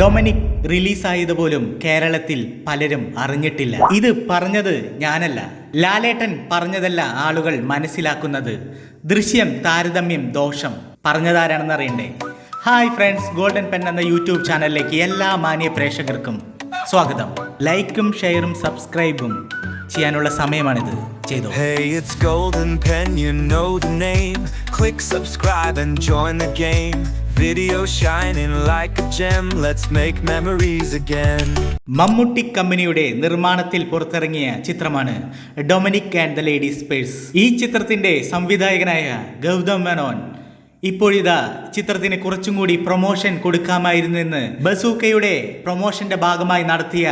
Dominic റിലീസായതുപോലും കേരളത്തിൽ പലരും അറിഞ്ഞിട്ടില്ല. ഇത് പറഞ്ഞത് ഞാനല്ല, ലാലേട്ടൻ പറഞ്ഞതല്ല ആളുകൾ മനസ്സിലാക്കുന്നത്. ദൃശ്യം താരതമ്യം ദോഷം പറഞ്ഞതാരാണെന്ന് അറിയണ്ടേ? ഹായ് ഫ്രണ്ട്സ്, ഗോൾഡൻ പെൻ എന്ന യൂട്യൂബ് ചാനലിലേക്ക് എല്ലാ മാന്യ പ്രേക്ഷകർക്കും സ്വാഗതം. ലൈക്കും ഷെയറും സബ്സ്ക്രൈബും ചെയ്യാനുള്ള സമയമാണിത്. ചെയ്തു. Hey, it's Golden Pen, you know the name. Click subscribe and join the game. Video shining like a gem, let's make memories again. Mammootty കമ്പനിയുടെ നിർമ്മാണത്തിൽ പുറത്തിറങ്ങിയ ചിത്രമാണ് Dominic and the ladies purse. ഈ ചിത്രത്തിന്റെ സംവിധായകനായ ഗൗതം മേനോൻ ഇപ്പോഴിതാ ചിത്രത്തിന് കുറച്ചും കൂടി പ്രൊമോഷൻ കൊടുക്കാമായിരുന്നെന്ന് ബസൂക്കയുടെ പ്രൊമോഷന്റെ ഭാഗമായി നടത്തിയ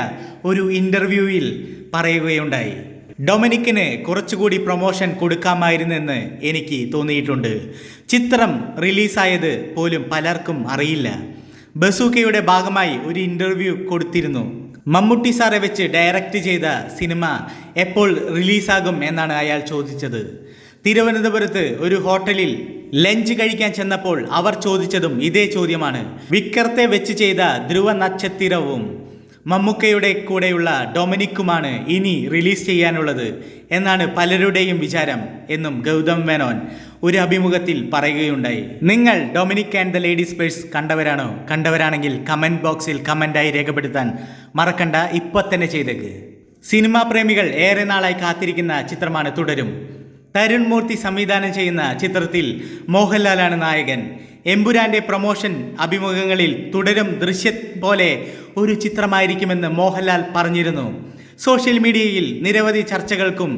ഒരു ഇന്റർവ്യൂവിൽ പറയുകയുണ്ടായി. ഡൊമിനിക്കിന് കുറച്ചുകൂടി പ്രൊമോഷൻ കൊടുക്കാമായിരുന്നെന്ന് എനിക്ക് തോന്നിയിട്ടുണ്ട്. ചിത്രം റിലീസായത് പോലും പലർക്കും അറിയില്ല. ബസൂക്കയുടെ ഭാഗമായി ഒരു ഇൻ്റർവ്യൂ കൊടുത്തിരുന്നു. മമ്മൂട്ടി സാറെ വെച്ച് ഡയറക്റ്റ് ചെയ്ത സിനിമ എപ്പോൾ റിലീസാകും എന്നാണ് അയാൾ ചോദിച്ചത്. തിരുവനന്തപുരത്ത് ഒരു ഹോട്ടലിൽ ലഞ്ച് കഴിക്കാൻ ചെന്നപ്പോൾ അവർ ചോദിച്ചതും ഇതേ ചോദ്യമാണ്. വിക്രത്തെ വെച്ച് ചെയ്ത ധ്രുവ നക്ഷത്രവും മമ്മൂക്കയുടെ കൂടെയുള്ള ഡൊമിനിക്കുമാണ് ഇനി റിലീസ് ചെയ്യാനുള്ളത് എന്നാണ് പലരുടെയും വിചാരം എന്നും ഗൗതം മേനോൻ ഒരു അഭിമുഖത്തിൽ പറയുകയുണ്ടായി. നിങ്ങൾ Dominic and the ladies purse കണ്ടവരാണോ? കണ്ടവരാണെങ്കിൽ കമൻറ്റ് ബോക്സിൽ കമൻ്റായി രേഖപ്പെടുത്താൻ മറക്കണ്ട. ഇപ്പം തന്നെ ചെയ്തേക്ക്. സിനിമാ പ്രേമികൾ ഏറെ നാളായി കാത്തിരിക്കുന്ന ചിത്രമാണ് തുടരും. തരുൺ മൂർത്തി സംവിധാനം ചെയ്യുന്ന ചിത്രത്തിൽ മോഹൻലാലാണ് നായകൻ. എമ്പുരാന്റെ പ്രൊമോഷൻ അഭിമുഖങ്ങളിൽ തുടരും ദൃശ്യം പോലെ ഒരു ചിത്രമായിരിക്കുമെന്ന് മോഹൻലാൽ പറഞ്ഞിരുന്നു. സോഷ്യൽ മീഡിയയിൽ നിരവധി ചർച്ചകൾക്കും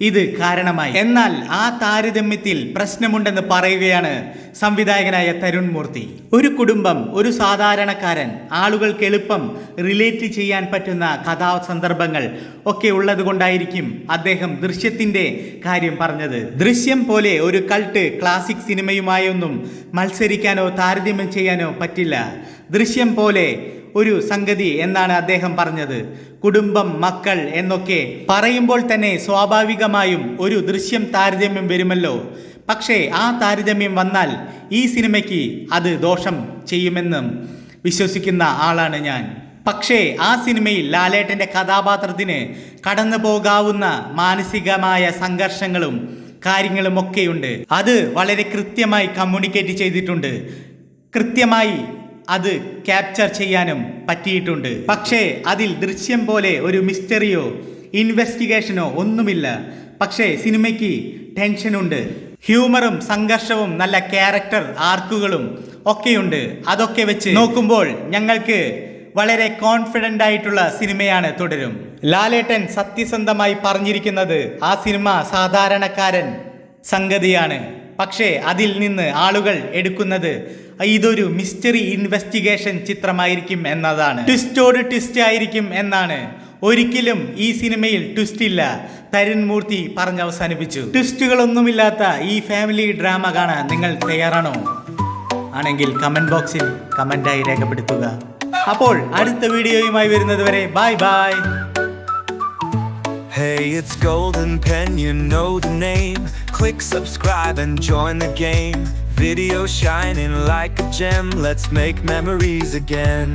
ഇത് കാരണമായി. എന്നാൽ ആ താരതമ്യത്തിൽ പ്രശ്നമുണ്ടെന്ന് പറയുകയാണ് സംവിധായകനായ തരുൺ മൂർത്തി. ഒരു കുടുംബം, ഒരു സാധാരണക്കാരൻ, ആളുകൾക്ക് എളുപ്പം റിലേറ്റ് ചെയ്യാൻ പറ്റുന്ന കഥാസന്ദർഭങ്ങൾ ഒക്കെ ഉള്ളത് കൊണ്ടായിരിക്കും അദ്ദേഹം ദൃശ്യത്തിന്റെ കാര്യം പറഞ്ഞത്. ദൃശ്യം പോലെ ഒരു കൾട്ട് ക്ലാസിക് സിനിമയുമായൊന്നും മത്സരിക്കാനോ താരതമ്യം ചെയ്യാനോ പറ്റില്ല. ദൃശ്യം പോലെ ഒരു സംഗതി എന്നാണ് അദ്ദേഹം പറഞ്ഞത്. കുടുംബം, മക്കൾ എന്നൊക്കെ പറയുമ്പോൾ തന്നെ സ്വാഭാവികമായും ഒരു ദൃശ്യം താരതമ്യം വരുമല്ലോ. പക്ഷേ ആ താരതമ്യം വന്നാൽ ഈ സിനിമയ്ക്ക് അത് ദോഷം ചെയ്യുമെന്നും വിശ്വസിക്കുന്ന ആളാണ് ഞാൻ. പക്ഷേ ആ സിനിമയിൽ ലാലേട്ടൻ്റെ കഥാപാത്രത്തിന് കടന്നു പോകാവുന്ന മാനസികമായ സംഘർഷങ്ങളും കാര്യങ്ങളുമൊക്കെയുണ്ട്. അത് വളരെ കൃത്യമായി കമ്മ്യൂണിക്കേറ്റ് ചെയ്തിട്ടുണ്ട്. കൃത്യമായി അത് ക്യാപ്ചർ ചെയ്യാനും പറ്റിയിട്ടുണ്ട്. പക്ഷേ അതിൽ ദൃശ്യം പോലെ ഒരു മിസ്റ്ററിയോ ഇൻവെസ്റ്റിഗേഷനോ ഒന്നുമില്ല. പക്ഷേ സിനിമയ്ക്ക് ടെൻഷനുണ്ട്, ഹ്യൂമറും സംഘർഷവും നല്ല ക്യാരക്ടർ ആർക്കുകളും ഒക്കെയുണ്ട്. അതൊക്കെ വെച്ച് നോക്കുമ്പോൾ ഞങ്ങൾക്ക് വളരെ കോൺഫിഡൻ്റ് ആയിട്ടുള്ള സിനിമയാണ് തുടരും. ലാലേട്ടൻ സത്യസന്ധമായി പറഞ്ഞിരിക്കുന്നത് ആ സിനിമ സാധാരണക്കാരൻ സംഗതിയാണ്. പക്ഷേ അതിൽ നിന്ന് ആളുകൾ എടുക്കുന്നത് ഇതൊരു മിസ്റ്ററി ഇൻവെസ്റ്റിഗേഷൻ ചിത്രമായിരിക്കും എന്നതാണ്. ട്വിസ്റ്റോട് ട്വിസ്റ്റ് ആയിരിക്കും എന്നാണ്. ഒരിക്കലും ഈ സിനിമയിൽ ട്വിസ്റ്റ് ഇല്ല, തരുൺ മൂർത്തി പറഞ്ഞവസാനിപ്പിച്ചു. ട്വിസ്റ്റുകളൊന്നുമില്ലാത്ത ഈ ഫാമിലി ഡ്രാമ കാണാൻ നിങ്ങൾ തയ്യാറാണോ? ആണെങ്കിൽ കമന്റ് ബോക്സിൽ കമന്റായി രേഖപ്പെടുത്തുക. അപ്പോൾ അടുത്ത വീഡിയോയുമായി വരുന്നത് വരെ bye bye. Hey, it's Golden Pen, you know the name. Click subscribe and join the game. Video shining like a gem, let's make memories again.